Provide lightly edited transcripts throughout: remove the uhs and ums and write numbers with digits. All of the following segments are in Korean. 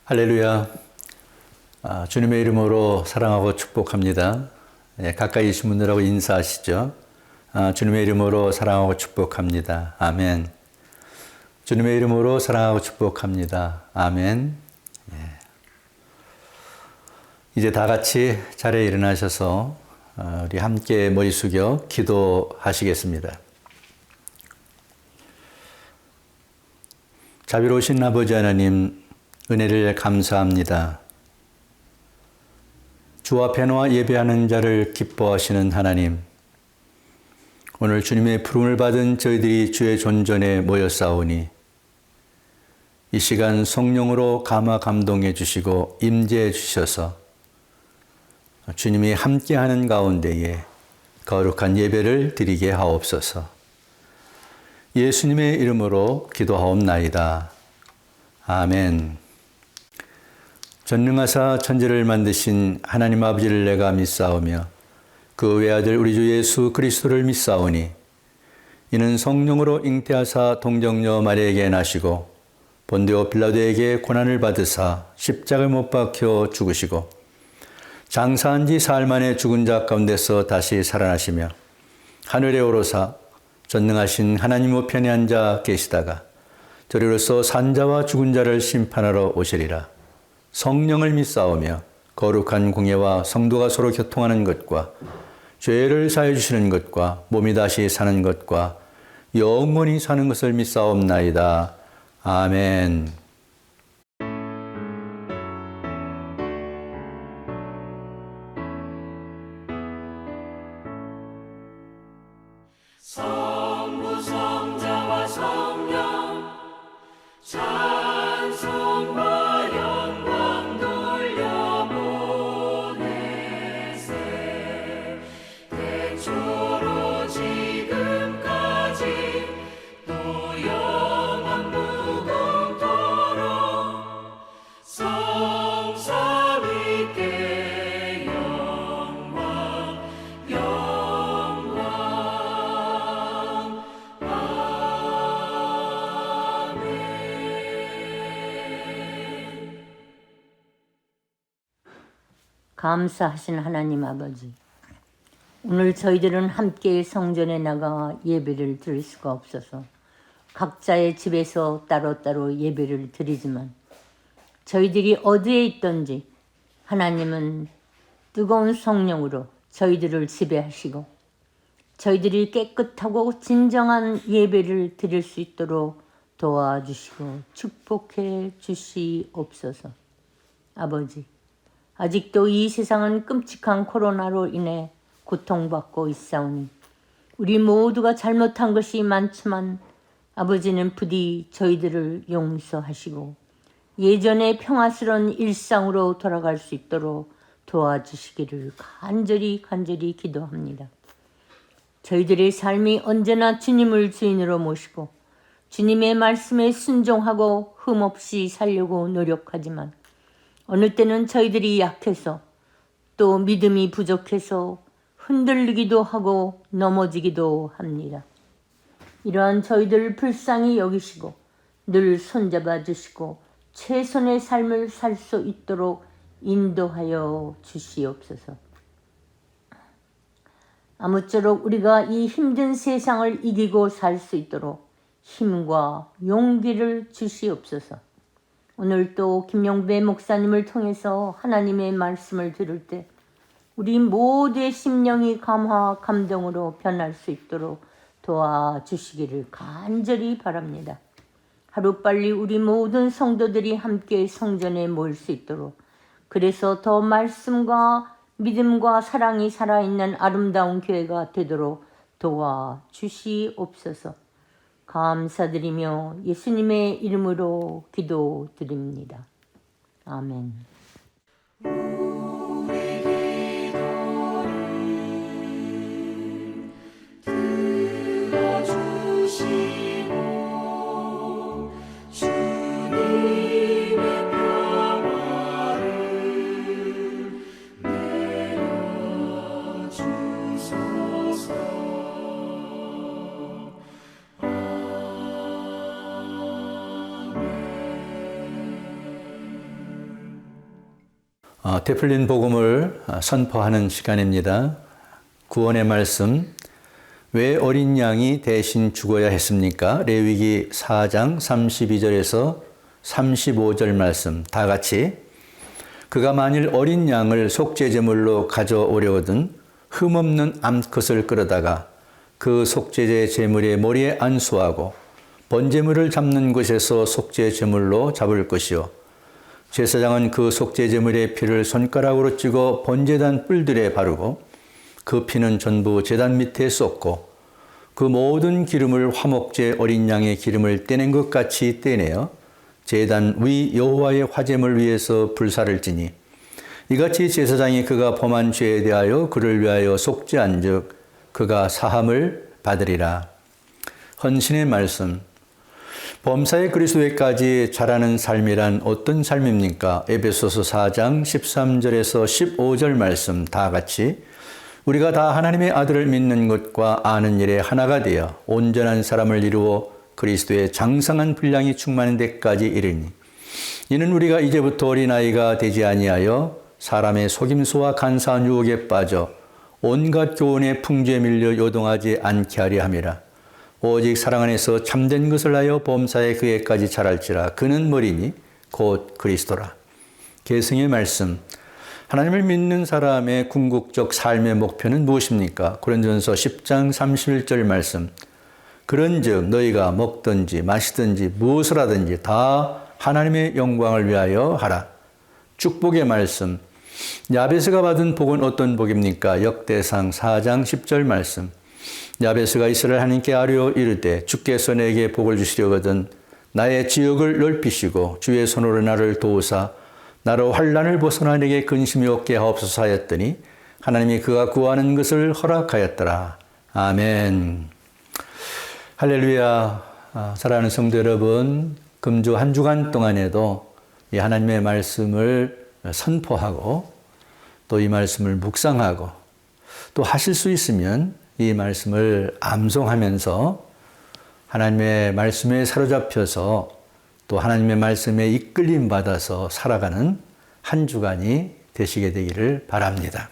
할렐루야. 주님의 이름으로 사랑하고 축복합니다. 가까이 계신 분들하고 인사하시죠. 주님의 이름으로 사랑하고 축복합니다. 아멘. 주님의 이름으로 사랑하고 축복합니다. 아멘. 이제 다 같이 자리에 일어나셔서 우리 함께 머리 숙여 기도하시겠습니다. 자비로우신 아버지 하나님, 은혜를 감사합니다. 주 앞에 놓아 예배하는 자를 기뻐하시는 하나님, 오늘 주님의 부름을 받은 저희들이 주의 존전에 모였사오니 이 시간 성령으로 감화 감동해 주시고 임재해 주셔서 주님이 함께하는 가운데에 거룩한 예배를 드리게 하옵소서. 예수님의 이름으로 기도하옵나이다. 아멘. 전능하사 천지를 만드신 하나님 아버지를 내가 믿사오며 그 외아들 우리 주 예수 그리스도를 믿사오니 이는 성령으로 잉태하사 동정녀 마리아에게 나시고 본디오 빌라도에게 고난을 받으사 십자가에 못 박혀 죽으시고 장사한 지 사흘 만에 죽은 자 가운데서 다시 살아나시며 하늘에 오르사 전능하신 하나님 우편에 앉아 계시다가 저리로서 산자와 죽은 자를 심판하러 오시리라. 성령을 믿사오며 거룩한 공예와 성도가 서로 교통하는 것과 죄를 사해 주시는 것과 몸이 다시 사는 것과 영원히 사는 것을 믿사옵나이다. 아멘. 성부 성자와 성령 찬송과 영광 돌려보내세. 태초로 지금까지 또 영원 무궁토록 성삼위께 영광 영광. 감사하신 하나님 아버지, 오늘 저희들은 함께 성전에 나가 예배를 드릴 수가 없어서 각자의 집에서 따로따로 예배를 드리지만 저희들이 어디에 있든지 하나님은 뜨거운 성령으로 저희들을 지배하시고 저희들이 깨끗하고 진정한 예배를 드릴 수 있도록 도와주시고 축복해 주시옵소서. 아버지, 아직도 이 세상은 끔찍한 코로나로 인해 고통받고 있사오니 우리 모두가 잘못한 것이 많지만 아버지는 부디 저희들을 용서하시고 예전의 평화스러운 일상으로 돌아갈 수 있도록 도와주시기를 간절히 기도합니다. 저희들의 삶이 언제나 주님을 주인으로 모시고 주님의 말씀에 순종하고 흠없이 살려고 노력하지만 어느 때는 저희들이 약해서 또 믿음이 부족해서 흔들리기도 하고 넘어지기도 합니다. 이러한 저희들을 불쌍히 여기시고 늘 손잡아 주시고 최선의 삶을 살 수 있도록 인도하여 주시옵소서. 아무쪼록 우리가 이 힘든 세상을 이기고 살 수 있도록 힘과 용기를 주시옵소서. 오늘 또 김용배 목사님을 통해서 하나님의 말씀을 들을 때 우리 모두의 심령이 감화 감동으로 변할 수 있도록 도와주시기를 간절히 바랍니다. 하루빨리 우리 모든 성도들이 함께 성전에 모일 수 있도록, 그래서 더 말씀과 믿음과 사랑이 살아있는 아름다운 교회가 되도록 도와주시옵소서. 감사드리며 예수님의 이름으로 기도드립니다. 아멘. 되풀린 복음을 선포하는 시간입니다. 구원의 말씀, 왜 어린 양이 대신 죽어야 했습니까? 레위기 4장 32절에서 35절 말씀 다 같이. 그가 만일 어린 양을 속죄제물로 가져오려거든 흠없는 암컷을 끌어다가 그 속죄제 제물의 머리에 안수하고 번제물을 잡는 곳에서 속죄제물로 잡을 것이요 제사장은 그 속죄제물의 피를 손가락으로 찍어 번제단 뿔들에 바르고 그 피는 전부 제단 밑에 쏟고 그 모든 기름을 화목제 어린 양의 기름을 떼낸 것 같이 떼내어 제단 위 여호와의 화제물 위에서 불사를 지니 이같이 제사장이 그가 범한 죄에 대하여 그를 위하여 속죄한즉 그가 사함을 받으리라. 헌신의 말씀. 범사의 그리스도에까지 자라는 삶이란 어떤 삶입니까? 에베소서 4장 13절에서 15절 말씀 다 같이. 우리가 다 하나님의 아들을 믿는 것과 아는 일에 하나가 되어 온전한 사람을 이루어 그리스도의 장성한 분량이 충만한 데까지 이르니 이는 우리가 이제부터 어린아이가 되지 아니하여 사람의 속임수와 간사한 유혹에 빠져 온갖 교훈의 풍조에 밀려 요동하지 않게 하려 함이라. 오직 사랑 안에서 참된 것을 하여 범사의 그에까지 자랄지라. 그는 머리니 곧 그리스도라. 계승의 말씀. 하나님을 믿는 사람의 궁극적 삶의 목표는 무엇입니까? 고린도전서 10장 31절 말씀. 그런즉 너희가 먹든지 마시든지 무엇을 하든지 다 하나님의 영광을 위하여 하라. 축복의 말씀. 야베스가 받은 복은 어떤 복입니까? 역대상 4장 10절 말씀. 야베스가 이스라엘 하나님께 아뢰어 이르되 주께서 내게 복을 주시려거든 나의 지역을 넓히시고 주의 손으로 나를 도우사 나로 환난을 벗어나 내게 근심이 없게 하옵소서 하였더니 하나님이 그가 구하는 것을 허락하였더라. 아멘. 할렐루야. 사랑하는 성도 여러분, 금주 한 주간 동안에도 이 하나님의 말씀을 선포하고 또 이 말씀을 묵상하고 또 하실 수 있으면 이 말씀을 암송하면서 하나님의 말씀에 사로잡혀서 또 하나님의 말씀에 이끌림 받아서 살아가는 한 주간이 되시게 되기를 바랍니다.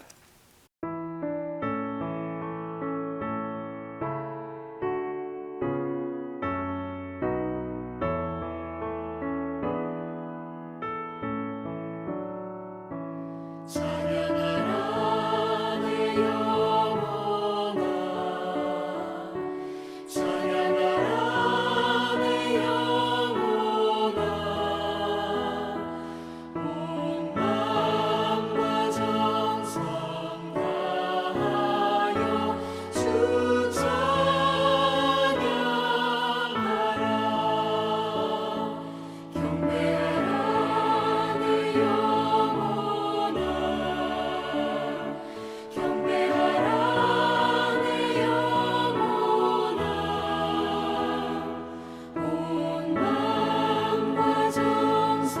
찬양하라 내 영혼아 찬양하라 내 영혼아 온 마음과 정성 다하여 주 찬양하라 경배하라 내 영혼아 경배하라 내 영혼아 온 마음과 정성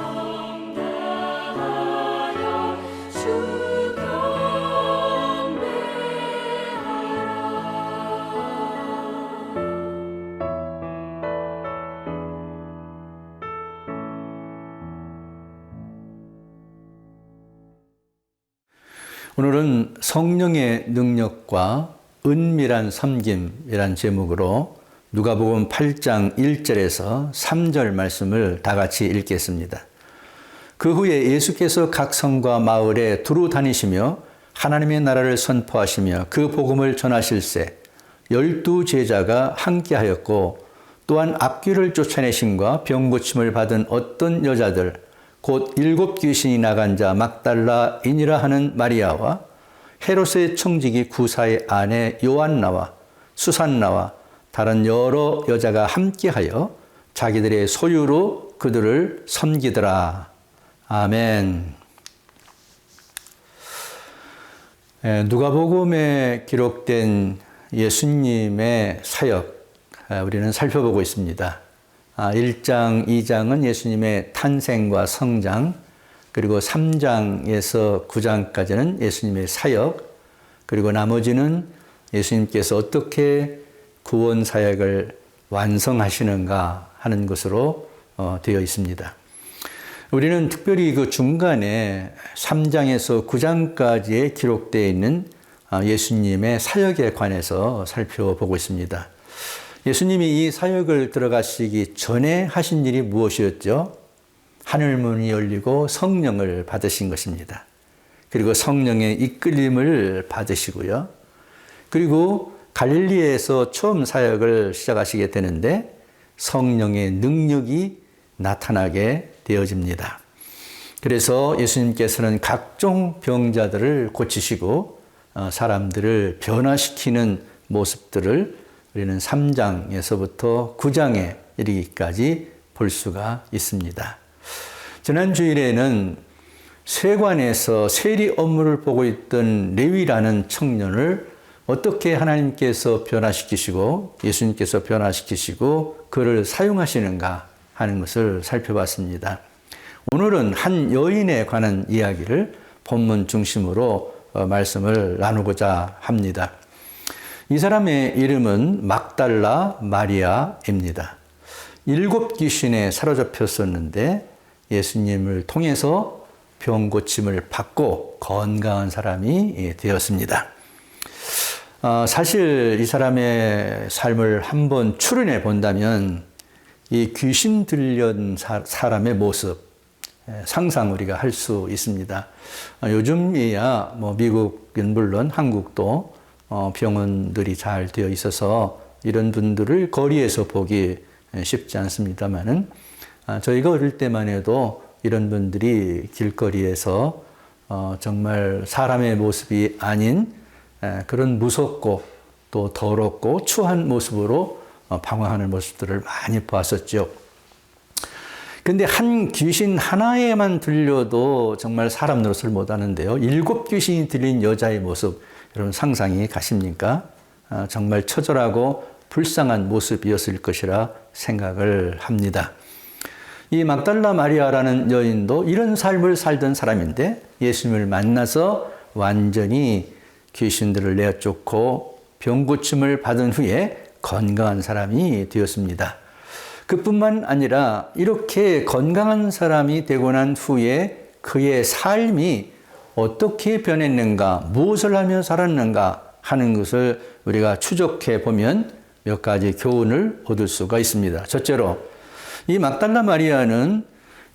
다하여 주 오늘은 성령의 능력과 은밀한 섬김이란 제목으로 누가복음 8장 1절에서 3절 말씀을 다 같이 읽겠습니다. 그 후에 예수께서 각 성과 마을에 두루 다니시며 하나님의 나라를 선포하시며 그 복음을 전하실세 12 제자가 함께하였고 또한 앞귀를 쫓아내심과 병 고침을 받은 어떤 여자들 곧 7 귀신이 나간 자 막달라인이라 하는 마리아와 헤롯의 청지기 구사의 아내 요한나와 수산나와 다른 여러 여자가 함께하여 자기들의 소유로 그들을 섬기더라. 아멘. 누가복음에 기록된 예수님의 사역 우리는 살펴보고 있습니다. 1장, 2장은 예수님의 탄생과 성장, 그리고 3장에서 9장까지는 예수님의 사역, 그리고 나머지는 예수님께서 어떻게 구원 사역을 완성하시는가 하는 것으로 되어 있습니다. 우리는 특별히 그 중간에 3장에서 9장까지에 기록되어 있는 예수님의 사역에 관해서 살펴보고 있습니다. 예수님이 이 사역을 들어가시기 전에 하신 일이 무엇이었죠? 하늘문이 열리고 성령을 받으신 것입니다. 그리고 성령의 이끌림을 받으시고요. 그리고 갈릴리에서 처음 사역을 시작하시게 되는데 성령의 능력이 나타나게 되어집니다. 그래서 예수님께서는 각종 병자들을 고치시고 사람들을 변화시키는 모습들을 우리는 3장에서부터 9장에 이르기까지 볼 수가 있습니다. 지난 주일에는 세관에서 세리 업무를 보고 있던 레위라는 청년을 어떻게 하나님께서 변화시키시고 예수님께서 변화시키시고 그를 사용하시는가 하는 것을 살펴봤습니다. 오늘은 한 여인에 관한 이야기를 본문 중심으로 말씀을 나누고자 합니다. 이 사람의 이름은 막달라 마리아입니다. 7 귀신에 사로잡혔었는데 예수님을 통해서 병 고침을 받고 건강한 사람이 되었습니다. 사실 이 사람의 삶을 한번 추론해 본다면 이 귀신 들린 사람의 모습 상상 우리가 할 수 있습니다. 요즘이야 뭐 미국은 물론 한국도 병원들이 잘 되어 있어서 이런 분들을 거리에서 보기 쉽지 않습니다만은 저희가 어릴 때만 해도 이런 분들이 길거리에서 정말 사람의 모습이 아닌 그런 무섭고 또 더럽고 추한 모습으로 방황하는 모습들을 많이 보았었죠. 근데 한 귀신 하나에만 들려도 정말 사람 노릇을 못하는데요. 7 귀신이 들린 여자의 모습, 여러분 상상이 가십니까? 정말 처절하고 불쌍한 모습이었을 것이라 생각을 합니다. 이 막달라 마리아라는 여인도 이런 삶을 살던 사람인데 예수님을 만나서 완전히 귀신들을 내쫓고 병 고침을 받은 후에 건강한 사람이 되었습니다. 그뿐만 아니라 이렇게 건강한 사람이 되고 난 후에 그의 삶이 어떻게 변했는가, 무엇을 하며 살았는가 하는 것을 우리가 추적해 보면 몇 가지 교훈을 얻을 수가 있습니다. 첫째로 이 막달라 마리아는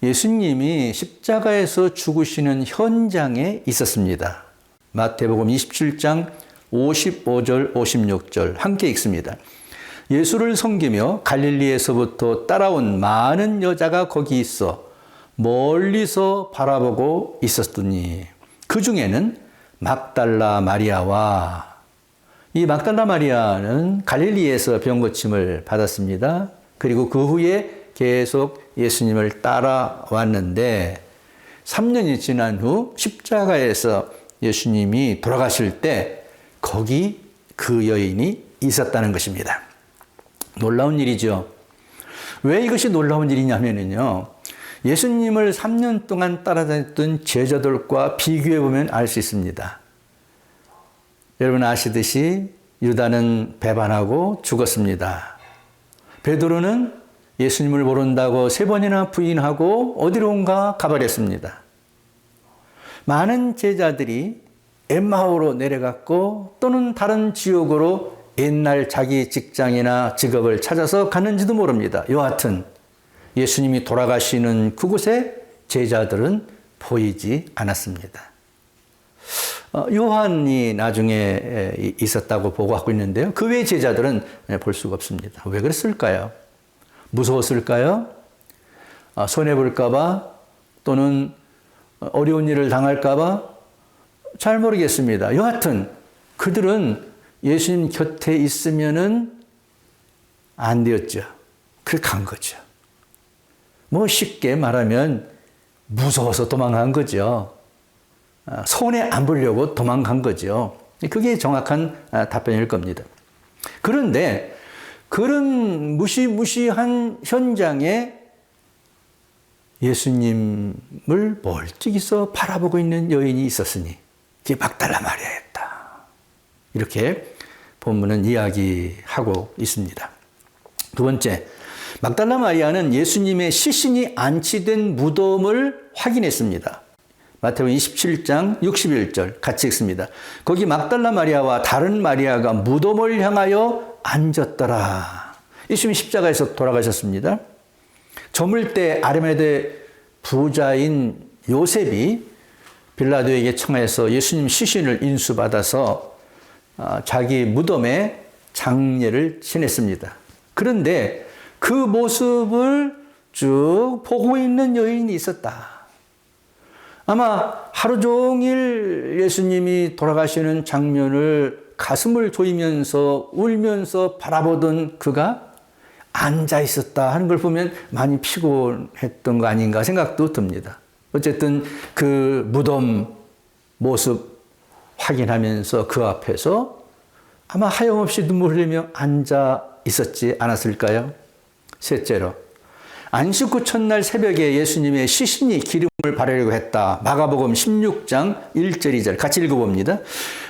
예수님이 십자가에서 죽으시는 현장에 있었습니다. 마태복음 27장 55절 56절 함께 읽습니다. 예수를 섬기며 갈릴리에서부터 따라온 많은 여자가 거기 있어 멀리서 바라보고 있었더니 그 중에는 막달라 마리아와 이 막달라 마리아는 갈릴리에서 병 고침을 받았습니다. 그리고 그 후에 계속 예수님을 따라왔는데 3년이 지난 후 십자가에서 예수님이 돌아가실 때 거기 그 여인이 있었다는 것입니다. 놀라운 일이죠. 왜 이것이 놀라운 일이냐면요. 예수님을 3년 동안 따라다녔던 제자들과 비교해 보면 알 수 있습니다. 여러분 아시듯이 유다는 배반하고 죽었습니다. 베드로는 예수님을 모른다고 3번이나 부인하고 어디론가 가버렸습니다. 많은 제자들이 엠마오로 내려갔고 또는 다른 지역으로 옛날 자기 직장이나 직업을 찾아서 갔는지도 모릅니다. 여하튼 예수님이 돌아가시는 그곳에 제자들은 보이지 않았습니다. 요한이 나중에 있었다고 보고하고 있는데요. 그 외 제자들은 볼 수가 없습니다. 왜 그랬을까요? 무서웠을까요? 손해볼까 봐 또는 어려운 일을 당할까 봐 잘 모르겠습니다. 여하튼 그들은 예수님 곁에 있으면은 안 되었죠. 그렇게 간 거죠. 뭐 쉽게 말하면 무서워서 도망간 거죠. 손해 안 보려고 도망간 거죠. 그게 정확한 답변일 겁니다. 그런데 그런 무시무시한 현장에 예수님을 멀찍이서 바라보고 있는 여인이 있었으니 그게 막달라 마리아였다. 이렇게 본문은 이야기하고 있습니다. 두 번째, 막달라 마리아는 예수님의 시신이 안치된 무덤을 확인했습니다. 마태복음 27장 61절 같이 읽습니다. 거기 막달라 마리아와 다른 마리아가 무덤을 향하여 앉았더라. 예수님이 십자가에서 돌아가셨습니다. 저물 때 아리마대 부자인 요셉이 빌라도에게 청해서 예수님 시신을 인수받아서 자기 무덤에 장례를 지냈습니다. 그런데 그 모습을 쭉 보고 있는 여인이 있었다. 아마 하루 종일 예수님이 돌아가시는 장면을 가슴을 조이면서 울면서 바라보던 그가 앉아 있었다 하는 걸 보면 많이 피곤했던 거 아닌가 생각도 듭니다. 어쨌든 그 무덤 모습 확인하면서 그 앞에서 아마 하염없이 눈물 흘리며 앉아 있었지 않았을까요? 셋째로, 안식 후 첫날 새벽에 예수님의 시신이 기름을 바르려고 했다. 마가복음 16장 1절 2절 같이 읽어봅니다.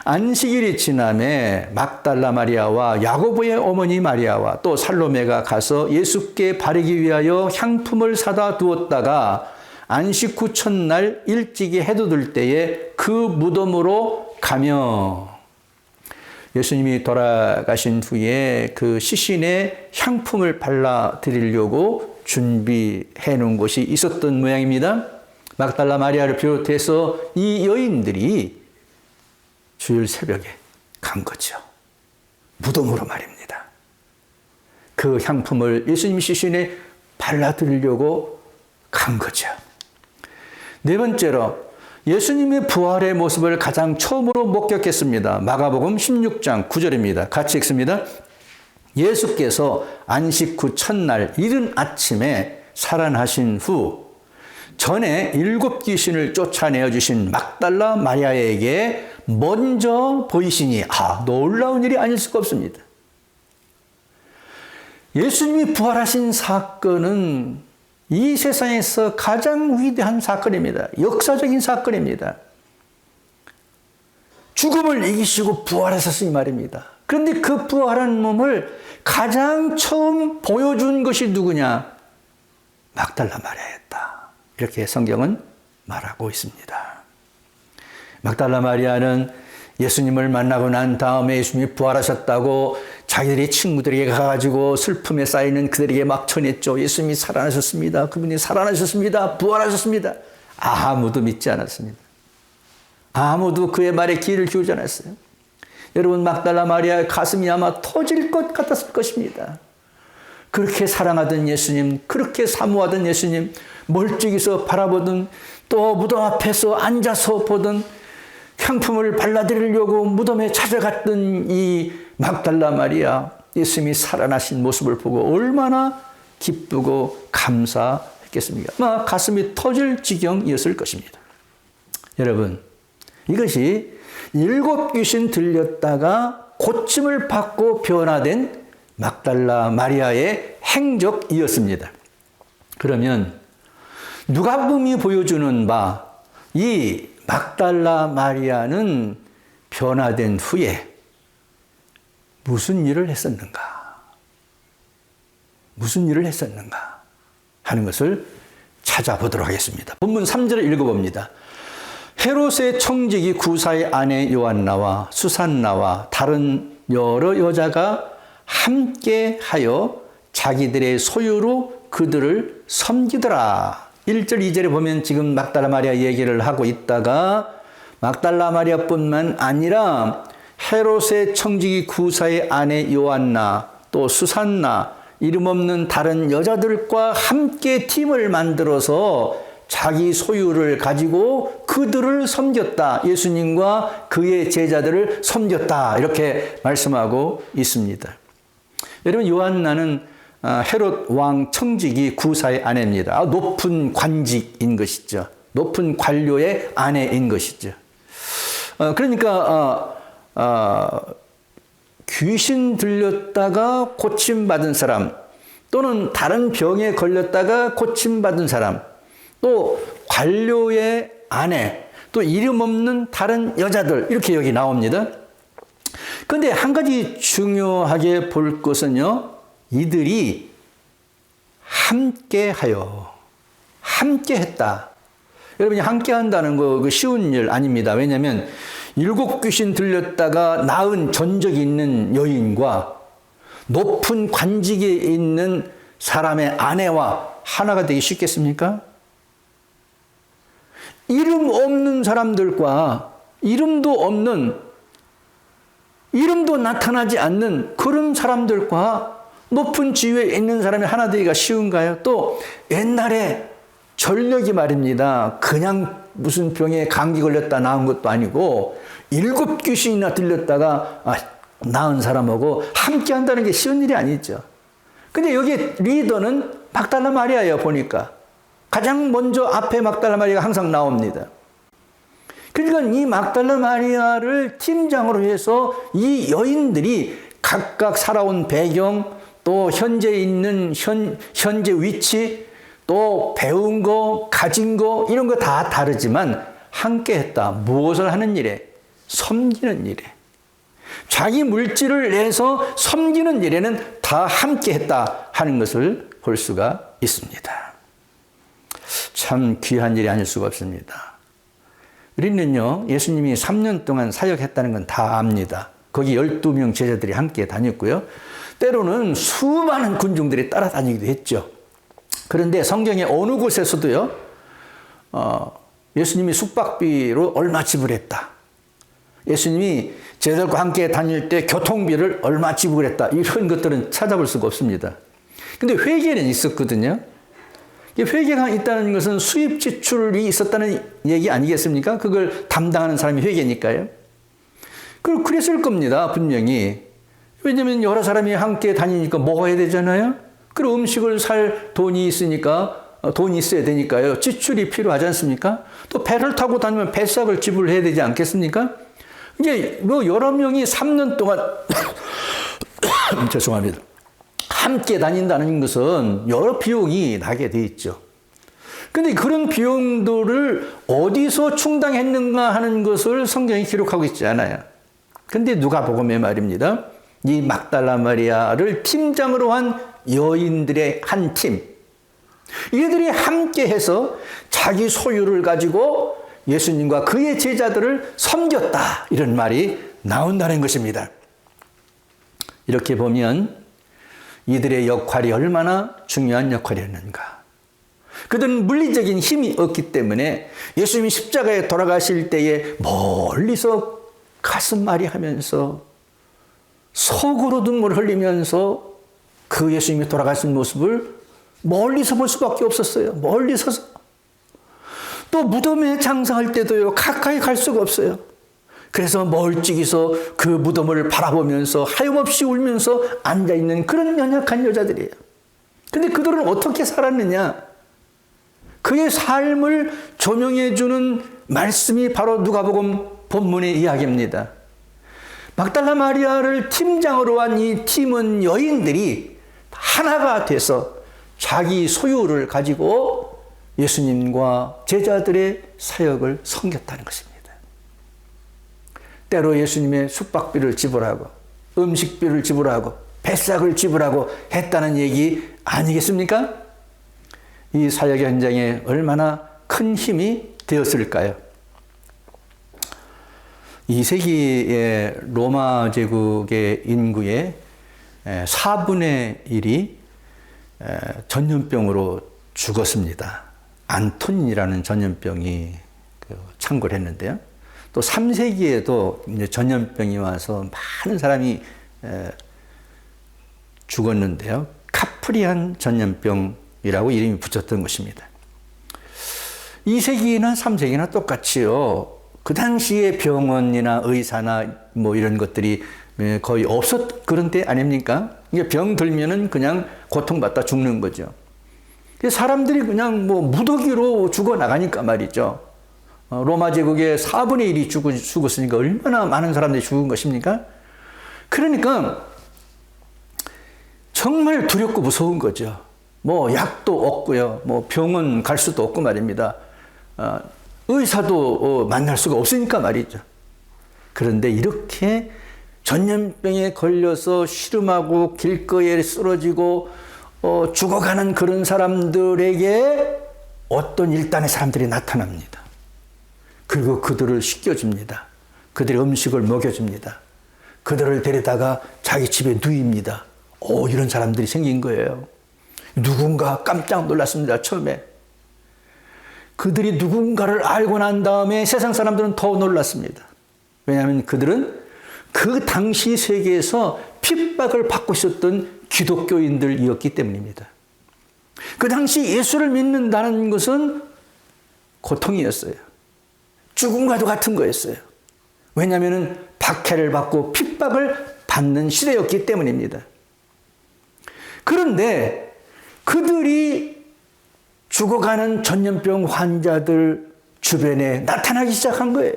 안식일이 지남에 막달라 마리아와 야고보의 어머니 마리아와 또 살로메가 가서 예수께 바르기 위하여 향품을 사다 두었다가 안식 후 첫날 일찍이 해도 들 때에 그 무덤으로 가며, 예수님이 돌아가신 후에 그 시신에 향품을 발라 드리려고 준비해 놓은 곳이 있었던 모양입니다. 막달라 마리아를 비롯해서 이 여인들이 주일 새벽에 간 거죠. 무덤으로 말입니다. 그 향품을 예수님 시신에 발라 드리려고 간 거죠. 네 번째로, 예수님의 부활의 모습을 가장 처음으로 목격했습니다. 마가복음 16장 9절입니다. 같이 읽습니다. 예수께서 안식 후 첫날 이른 아침에 살아나신 후 전에 7 귀신을 쫓아내어 주신 막달라 마리아에게 먼저 보이시니 놀라운 일이 아닐 수가 없습니다. 예수님이 부활하신 사건은 이 세상에서 가장 위대한 사건입니다. 역사적인 사건입니다. 죽음을 이기시고 부활하셨으니 말입니다. 그런데 그 부활한 몸을 가장 처음 보여준 것이 누구냐? 막달라 마리아였다. 이렇게 성경은 말하고 있습니다. 막달라 마리아는 예수님을 만나고 난 다음에 예수님이 부활하셨다고 자기들의 친구들에게 가가지고 슬픔에 쌓이는 그들에게 막 전했죠. 예수님이 살아나셨습니다. 그분이 살아나셨습니다. 부활하셨습니다. 아무도 믿지 않았습니다. 아무도 그의 말에 귀를 기울이지 않았어요. 여러분, 막달라 마리아의 가슴이 아마 터질 것 같았을 것입니다. 그렇게 사랑하던 예수님, 그렇게 사모하던 예수님, 멀찍이서 바라보던, 또 무덤 앞에서 앉아서 보던, 향품을 발라드리려고 무덤에 찾아갔던 이 막달라 마리아, 예수님이 살아나신 모습을 보고 얼마나 기쁘고 감사했겠습니까? 아마 가슴이 터질 지경이었을 것입니다. 여러분, 이것이 7 귀신 들렸다가 고침을 받고 변화된 막달라 마리아의 행적이었습니다. 그러면 누가복음이 보여주는 바, 이 막달라 마리아는 변화된 후에 무슨 일을 했었는가? 무슨 일을 했었는가? 하는 것을 찾아보도록 하겠습니다. 본문 3절을 읽어봅니다. 헤롯의 청지기 구사의 아내 요한나와 수산나와 다른 여러 여자가 함께 하여 자기들의 소유로 그들을 섬기더라. 1절, 2절에 보면 지금 막달라 마리아 얘기를 하고 있다가 막달라 마리아뿐만 아니라 헤롯의 청지기 구사의 아내 요한나, 또 수산나, 이름 없는 다른 여자들과 함께 팀을 만들어서 자기 소유를 가지고 그들을 섬겼다. 예수님과 그의 제자들을 섬겼다. 이렇게 말씀하고 있습니다. 여러분, 요한나는 헤롯 왕 청지기 구사의 아내입니다. 높은 관직인 것이죠. 높은 관료의 아내인 것이죠. 그러니까 귀신 들렸다가 고침받은 사람, 또는 다른 병에 걸렸다가 고침받은 사람, 또 관료의 아내, 또 이름 없는 다른 여자들, 이렇게 여기 나옵니다. 그런데 한 가지 중요하게 볼 것은요, 이들이 함께하여, 함께했다. 여러분이 함께한다는 거 쉬운 일 아닙니다. 왜냐하면 7 귀신 들렸다가 나은 전적이 있는 여인과 높은 관직에 있는 사람의 아내와 하나가 되기 쉽겠습니까? 이름 없는 사람들과 이름도 없는, 이름도 나타나지 않는 그런 사람들과 높은 지위에 있는 사람이 하나 되기가 쉬운가요? 또 옛날에 전력이 말입니다. 그냥 무슨 병에 감기 걸렸다 나은 것도 아니고 7 귀신이나 들렸다가 나은 사람하고 함께 한다는 게 쉬운 일이 아니죠. 근데 여기 리더는 막달라 마리아예요. 보니까 가장 먼저 앞에 막달라 마리아가 항상 나옵니다. 그러니까 이 막달라 마리아를 팀장으로 해서 이 여인들이 각각 살아온 배경, 또 현재 있는 현재 위치, 또 배운 거, 가진 거 이런 거 다 다르지만 함께 했다. 무엇을 하는 일에? 섬기는 일에. 자기 물질을 내서 섬기는 일에는 다 함께 했다 하는 것을 볼 수가 있습니다. 참 귀한 일이 아닐 수가 없습니다. 우리는요, 예수님이 3년 동안 사역했다는 건 다 압니다. 거기 12명 제자들이 함께 다녔고요. 때로는 수많은 군중들이 따라다니기도 했죠. 그런데 성경의 어느 곳에서도요, 예수님이 숙박비로 얼마 지불했다. 예수님이 제자들과 함께 다닐 때 교통비를 얼마 지불했다. 이런 것들은 찾아볼 수가 없습니다. 근데 회계는 있었거든요. 회계가 있다는 것은 수입 지출이 있었다는 얘기 아니겠습니까? 그걸 담당하는 사람이 회계니까요. 그랬을 겁니다. 분명히. 왜냐하면 여러 사람이 함께 다니니까 먹어야 되잖아요. 그리고 음식을 살 돈이 있으니까 돈이 있어야 되니까요. 지출이 필요하지 않습니까? 또 배를 타고 다니면 배삭을 지불해야 되지 않겠습니까? 이게 뭐 여러 명이 3년 동안 죄송합니다. 함께 다닌다는 것은 여러 비용이 나게 돼 있죠. 근데 그런 비용들을 어디서 충당했는가 하는 것을 성경이 기록하고 있지 않아요. 근데 누가복음에 말입니다. 이 막달라 마리아를 팀장으로 한 여인들의 한 팀. 이들이 함께 해서 자기 소유를 가지고 예수님과 그의 제자들을 섬겼다. 이런 말이 나온다는 것입니다. 이렇게 보면 이들의 역할이 얼마나 중요한 역할이었는가. 그들은 물리적인 힘이 없기 때문에 예수님이 십자가에 돌아가실 때에 멀리서 가슴앓이 하면서 속으로 눈물 흘리면서 그 예수님이 돌아가신 모습을 멀리서 볼 수밖에 없었어요. 멀리 서서. 또 무덤에 장사할 때도요, 가까이 갈 수가 없어요. 그래서 멀찍이서 그 무덤을 바라보면서 하염없이 울면서 앉아있는 그런 연약한 여자들이에요. 근데 그들은 어떻게 살았느냐? 그의 삶을 조명해주는 말씀이 바로 누가복음 본문의 이야기입니다. 막달라 마리아를 팀장으로 한 이 팀은 여인들이 하나가 돼서 자기 소유를 가지고 예수님과 제자들의 사역을 섬겼다는 것입니다. 때로 예수님의 숙박비를 지불하고 음식비를 지불하고 배삭을 지불하고 했다는 얘기 아니겠습니까? 이 사역 현장에 얼마나 큰 힘이 되었을까요? 2세기의 로마 제국의 인구의 4분의 1이 전염병으로 죽었습니다. 안토닌이라는 전염병이 창궐 했는데요. 또 3세기에도 이제 전염병이 와서 많은 사람이 죽었는데요. 카프리안 전염병이라고 이름이 붙였던 것입니다. 2세기나 3세기나 똑같이요. 그 당시에 병원이나 의사나 뭐 이런 것들이 거의 없었 그런 때 아닙니까? 이게 병 들면은 그냥 고통받다 죽는 거죠. 사람들이 그냥 뭐 무더기로 죽어 나가니까 말이죠. 로마 제국의 4분의 1이 죽었으니까 얼마나 많은 사람들이 죽은 것입니까? 그러니까 정말 두렵고 무서운 거죠. 뭐 약도 없고요. 뭐 병원 갈 수도 없고 말입니다. 의사도 만날 수가 없으니까 말이죠. 그런데 이렇게 전염병에 걸려서 시름하고 길거리에 쓰러지고 죽어가는 그런 사람들에게 어떤 일단의 사람들이 나타납니다. 그리고 그들을 씻겨줍니다. 그들의 음식을 먹여줍니다. 그들을 데려다가 자기 집에 누입니다. 이런 사람들이 생긴 거예요. 누군가 깜짝 놀랐습니다. 처음에. 그들이 누군가를 알고 난 다음에 세상 사람들은 더 놀랐습니다. 왜냐하면 그들은 그 당시 세계에서 핍박을 받고 있었던 기독교인들이었기 때문입니다. 그 당시 예수를 믿는다는 것은 고통이었어요. 죽음과도 같은 거였어요. 왜냐하면 박해를 받고 핍박을 받는 시대였기 때문입니다. 그런데 그들이 죽어가는 전염병 환자들 주변에 나타나기 시작한 거예요.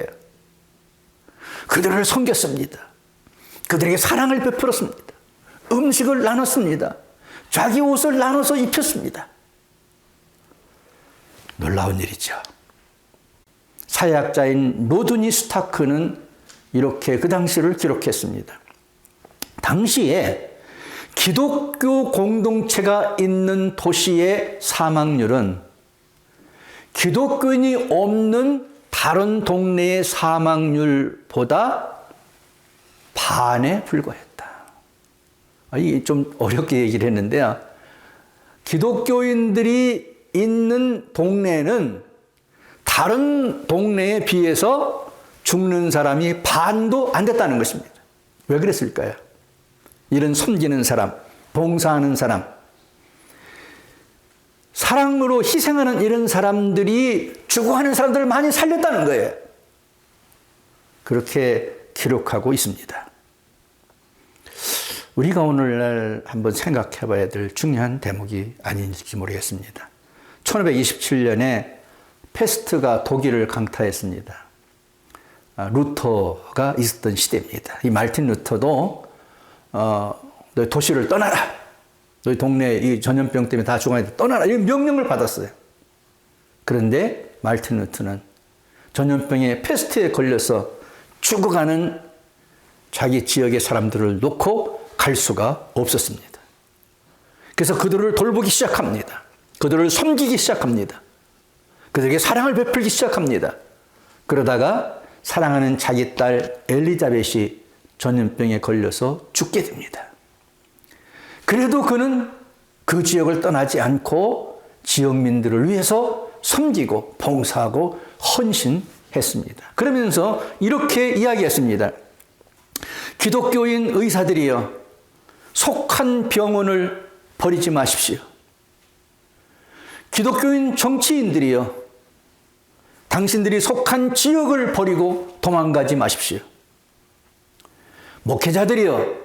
그들을 섬겼습니다. 그들에게 사랑을 베풀었습니다. 음식을 나눴습니다. 자기 옷을 나눠서 입혔습니다. 놀라운 일이죠. 사회학자인 로드니 스타크는 이렇게 그 당시를 기록했습니다. 당시에 기독교 공동체가 있는 도시의 사망률은 기독교인이 없는 다른 동네의 사망률보다 반에 불과했다. 이게 좀 어렵게 얘기를 했는데요. 기독교인들이 있는 동네는 다른 동네에 비해서 죽는 사람이 반도 안 됐다는 것입니다. 왜 그랬을까요? 이런 섬기는 사람, 봉사하는 사람, 사랑으로 희생하는 이런 사람들이 죽어가는 사람들을 많이 살렸다는 거예요. 그렇게 기록하고 있습니다. 우리가 오늘날 한번 생각해 봐야 될 중요한 대목이 아닌지 모르겠습니다. 1527년에 페스트가 독일을 강타했습니다. 루터가 있었던 시대입니다. 이 말틴 루터도 너희 도시를 떠나라. 너희 동네 이 전염병 때문에 다 죽어야 떠나라. 이 명령을 받았어요. 그런데 말틴 루터는 전염병에 페스트에 걸려서 죽어가는 자기 지역의 사람들을 놓고 갈 수가 없었습니다. 그래서 그들을 돌보기 시작합니다. 그들을 섬기기 시작합니다. 그들에게 사랑을 베풀기 시작합니다. 그러다가 사랑하는 자기 딸 엘리자벳이 전염병에 걸려서 죽게 됩니다. 그래도 그는 그 지역을 떠나지 않고 지역민들을 위해서 섬기고 봉사하고 헌신했습니다. 그러면서 이렇게 이야기했습니다. 기독교인 의사들이여 속한 병원을 버리지 마십시오. 기독교인 정치인들이여 당신들이 속한 지역을 버리고 도망가지 마십시오. 목회자들이여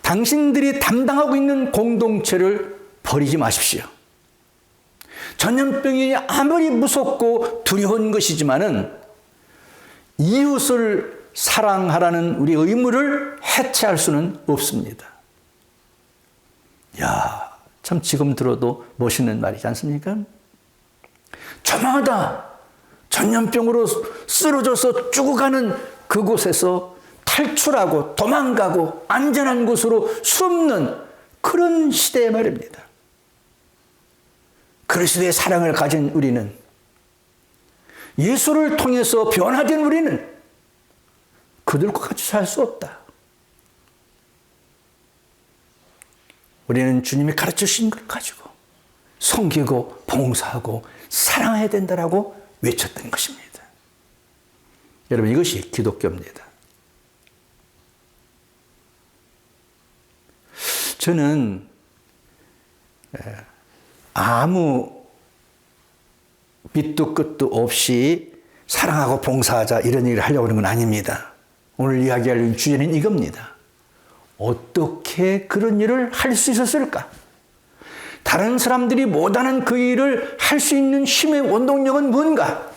당신들이 담당하고 있는 공동체를 버리지 마십시오. 전염병이 아무리 무섭고 두려운 것이지만은 이웃을 사랑하라는 우리 의무를 해체할 수는 없습니다. 야, 참 지금 들어도 멋있는 말이지 않습니까? 저마다 전염병으로 쓰러져서 죽어가는 그곳에서 탈출하고 도망가고 안전한 곳으로 숨는 그런 시대의 말입니다. 그리스도의 사랑을 가진 우리는, 예수를 통해서 변화된 우리는 그들과 같이 살 수 없다. 우리는 주님이 가르치신 걸 가지고 섬기고 봉사하고 사랑해야 된다라고 외쳤던 것입니다. 여러분, 이것이 기독교입니다. 저는 아무 밑도 끝도 없이 사랑하고 봉사하자 이런 얘기를 하려고 하는 건 아닙니다. 오늘 이야기할 주제는 이겁니다. 어떻게 그런 일을 할 수 있었을까? 다른 사람들이 못하는 그 일을 할 수 있는 힘의 원동력은 뭔가?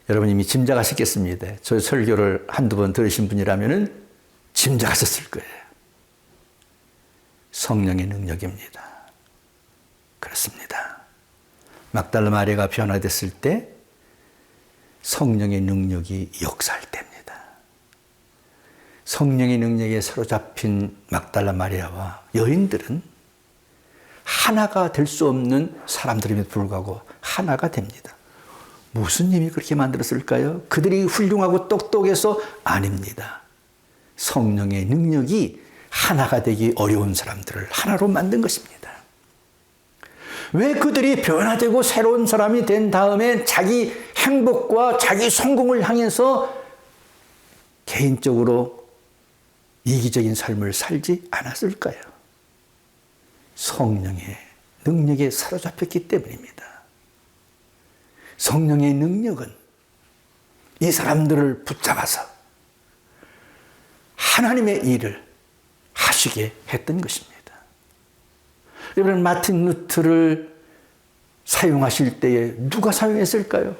여러분 이미 짐작하셨겠습니다. 저 설교를 한두 번 들으신 분이라면 짐작하셨을 거예요. 성령의 능력입니다. 그렇습니다. 막달라 마리아가 변화됐을 때 성령의 능력이 역사할 때입니다. 성령의 능력에 사로잡힌 막달라 마리아와 여인들은 하나가 될 수 없는 사람들임에도 불구하고 하나가 됩니다. 무슨 힘이 그렇게 만들었을까요? 그들이 훌륭하고 똑똑해서 아닙니다. 성령의 능력이 하나가 되기 어려운 사람들을 하나로 만든 것입니다. 왜 그들이 변화되고 새로운 사람이 된 다음에 자기 행복과 자기 성공을 향해서 개인적으로 이기적인 삶을 살지 않았을까요? 성령의 능력에 사로잡혔기 때문입니다. 성령의 능력은 이 사람들을 붙잡아서 하나님의 일을 하시게 했던 것입니다. 여러분, 마틴 루터를 사용하실 때에 누가 사용했을까요?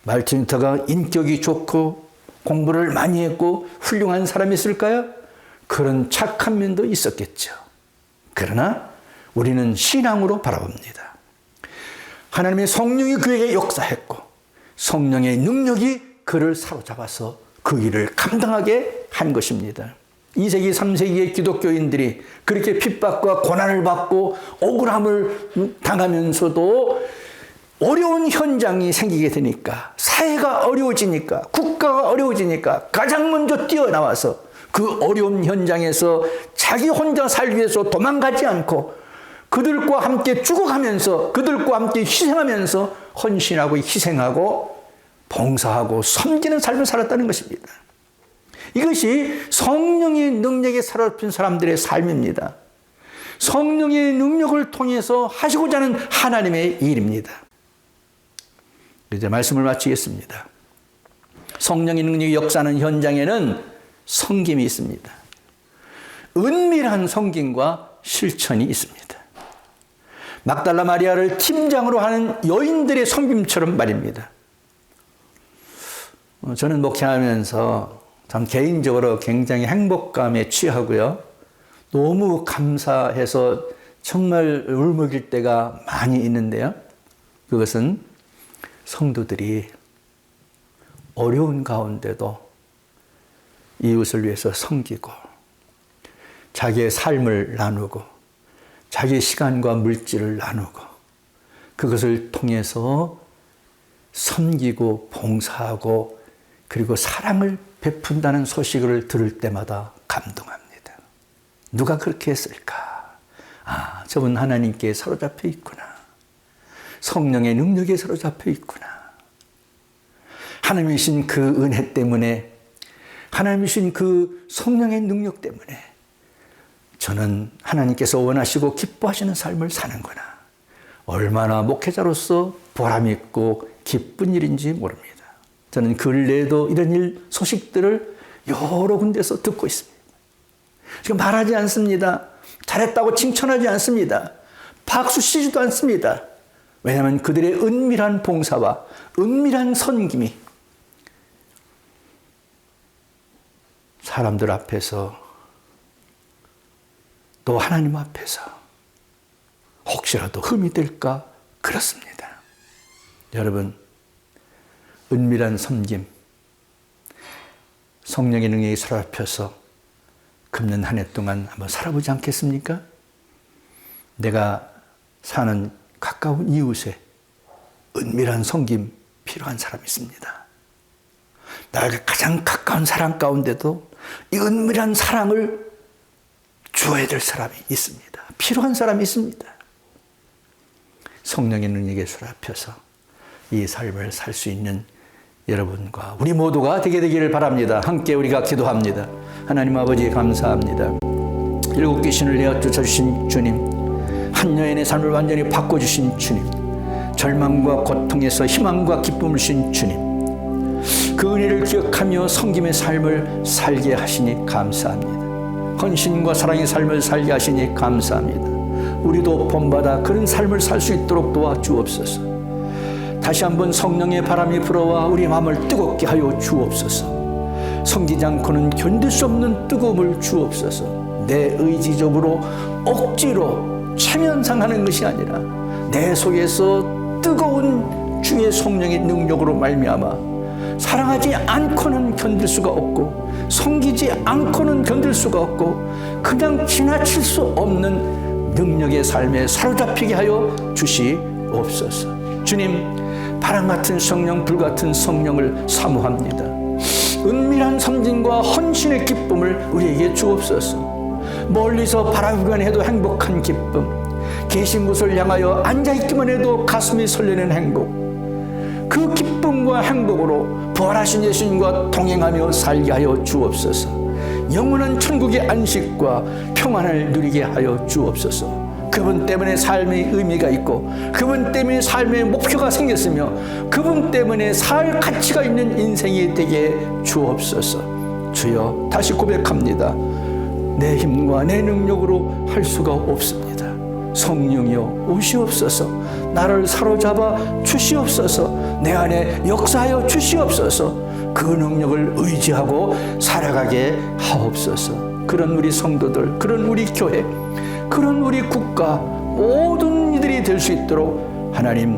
마틴 루터가 인격이 좋고 공부를 많이 했고 훌륭한 사람이었을까요? 그런 착한 면도 있었겠죠. 그러나 우리는 신앙으로 바라봅니다. 하나님의 성령이 그에게 역사했고 성령의 능력이 그를 사로잡아서 그 일을 감당하게 한 것입니다. 2세기, 3세기의 기독교인들이 그렇게 핍박과 고난을 받고 억울함을 당하면서도 어려운 현장이 생기게 되니까, 사회가 어려워지니까, 국가가 어려워지니까 가장 먼저 뛰어나와서 그 어려운 현장에서 자기 혼자 살기 위해서 도망가지 않고 그들과 함께 죽어가면서 그들과 함께 희생하면서 헌신하고 희생하고 봉사하고 섬기는 삶을 살았다는 것입니다. 이것이 성령의 능력에 사로잡힌 사람들의 삶입니다. 성령의 능력을 통해서 하시고자 하는 하나님의 일입니다. 이제 말씀을 마치겠습니다. 성령의 능력이 역사하는 현장에는 섬김이 있습니다. 은밀한 섬김과 실천이 있습니다. 막달라 마리아를 팀장으로 하는 여인들의 섬김처럼 말입니다. 저는 목회하면서 참 개인적으로 굉장히 행복감에 취하고요. 너무 감사해서 정말 울먹일 때가 많이 있는데요. 그것은 성도들이 어려운 가운데도 이웃을 위해서 섬기고 자기의 삶을 나누고 자기의 시간과 물질을 나누고 그것을 통해서 섬기고 봉사하고 그리고 사랑을 베푼다는 소식을 들을 때마다 감동합니다. 누가 그렇게 했을까? 아, 저분 하나님께 사로잡혀 있구나. 성령의 능력에 사로잡혀 있구나. 하나님이신 그 은혜 때문에, 하나님이신 그 성령의 능력 때문에 저는 하나님께서 원하시고 기뻐하시는 삶을 사는구나. 얼마나 목회자로서 보람 있고 기쁜 일인지 모릅니다. 저는 근래에도 이런 일 소식들을 여러 군데서 듣고 있습니다. 지금 말하지 않습니다. 잘했다고 칭찬하지 않습니다. 박수 치지도 않습니다. 왜냐하면 그들의 은밀한 봉사와 은밀한 섬김이 사람들 앞에서 또 하나님 앞에서 혹시라도 흠이 될까 그렇습니다. 여러분, 은밀한 섬김, 성령의 능력이 사로잡혀서 금년 한 해 동안 한번 살아보지 않겠습니까? 내가 사는 가까운 이웃에 은밀한 섬김 필요한 사람이 있습니다. 나에게 가장 가까운 사람 가운데도 이 은밀한 사랑을 주어야 될 사람이 있습니다. 필요한 사람이 있습니다. 성령의 능력에 사로잡혀서 이 삶을 살 수 있는 여러분과 우리 모두가 되게 되기를 바랍니다. 함께 우리가 기도합니다. 하나님 아버지 감사합니다. 일곱 귀신을 내어 쫓아주신 주님, 한 여인의 삶을 완전히 바꿔주신 주님, 절망과 고통에서 희망과 기쁨을 주신 주님, 그 은혜를 기억하며 섬김의 삶을 살게 하시니 감사합니다. 헌신과 사랑의 삶을 살게 하시니 감사합니다. 우리도 본받아 그런 삶을 살 수 있도록 도와주옵소서. 다시 한번 성령의 바람이 불어와 우리 마음을 뜨겁게 하여 주옵소서. 섬기지 않고는 견딜 수 없는 뜨거움을 주옵소서. 내 의지적으로 억지로 체면상하는 것이 아니라 내 속에서 뜨거운 주의 성령의 능력으로 말미암아 사랑하지 않고는 견딜 수가 없고 섬기지 않고는 견딜 수가 없고 그냥 지나칠 수 없는 능력의 삶에 사로잡히게 하여 주시옵소서. 주님, 바람 같은 성령, 불 같은 성령을 사모합니다. 은밀한 섬김과 헌신의 기쁨을 우리에게 주옵소서. 멀리서 바라보기만 해도 행복한 기쁨, 계신 곳을 향하여 앉아있기만 해도 가슴이 설레는 행복, 그 기쁨과 행복으로 부활하신 예수님과 동행하며 살게 하여 주옵소서. 영원한 천국의 안식과 평안을 누리게 하여 주옵소서. 그분 때문에 삶의 의미가 있고 그분 때문에 삶의 목표가 생겼으며 그분 때문에 살 가치가 있는 인생이 되게 주옵소서. 주여, 다시 고백합니다. 내 힘과 내 능력으로 할 수가 없습니다. 성령이여 오시옵소서. 나를 사로잡아 주시옵소서. 내 안에 역사하여 주시옵소서. 그 능력을 의지하고 살아가게 하옵소서. 그런 우리 성도들, 그런 우리 교회, 그런 우리 국가 모든 이들이 될 수 있도록 하나님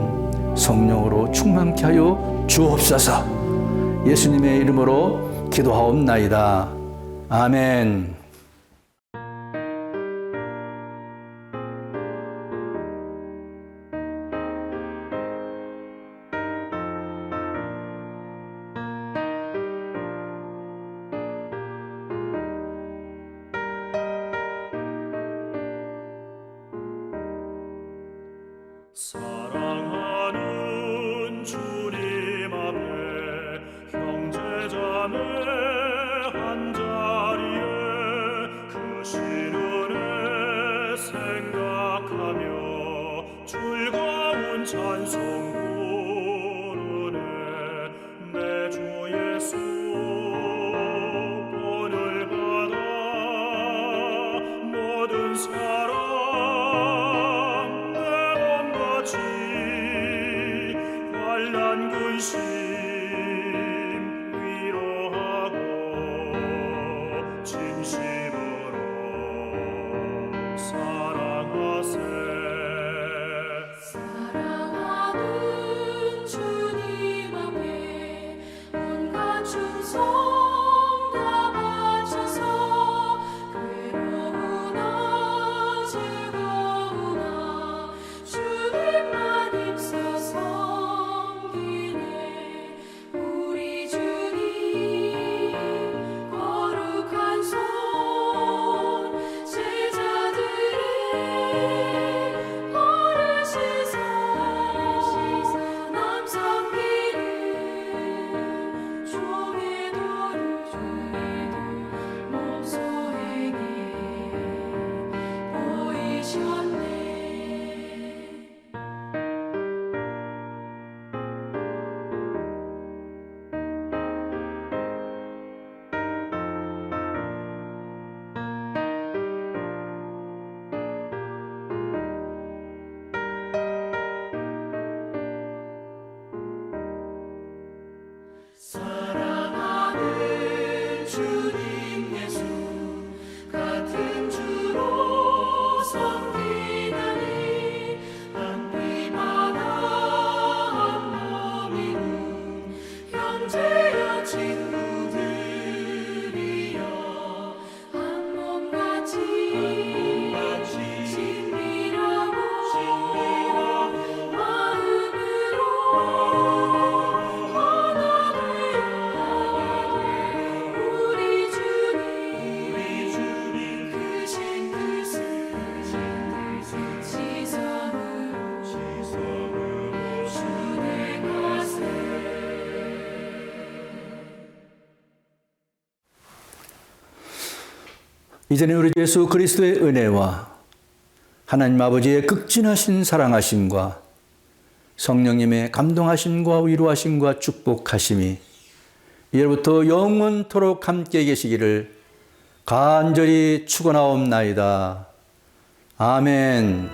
성령으로 충만케 하여 주옵소서. 예수님의 이름으로 기도하옵나이다. 아멘. 사랑하는 주님 앞에 형제자매 한자리에 그 시련에 생각하며 즐거운 찬송 부르네. 내 주 예수 본을 받아 모든 사랑 환난 근심 위로하고 진심으로 사랑하세. 사랑하는 주님 앞에 온갖 충성 다 바쳐서 괴로우나 즐거우나 주님만 입소서. 우리 주님 거룩한 손 제자들의 어르시사 남 섬기는 종의 도를 목소에게 보이셨네. 사랑하는 주님 예수 같은 주로 섬기나니 한 피마다 한 몸이군 형제여 친구들이여 한 몸같이 친밀하고 마음으로 우리 주님 크신 뜻을 지성으로 준행하세. 이제는 우리 예수 그리스도의 은혜와 하나님 아버지의 극진하신 사랑하심과 성령님의 감동하심과 위로하심과 축복하심이 이제부터 영원토록 함께 계시기를 간절히 축원하옵나이다. 아멘.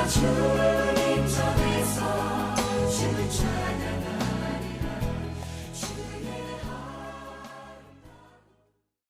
주의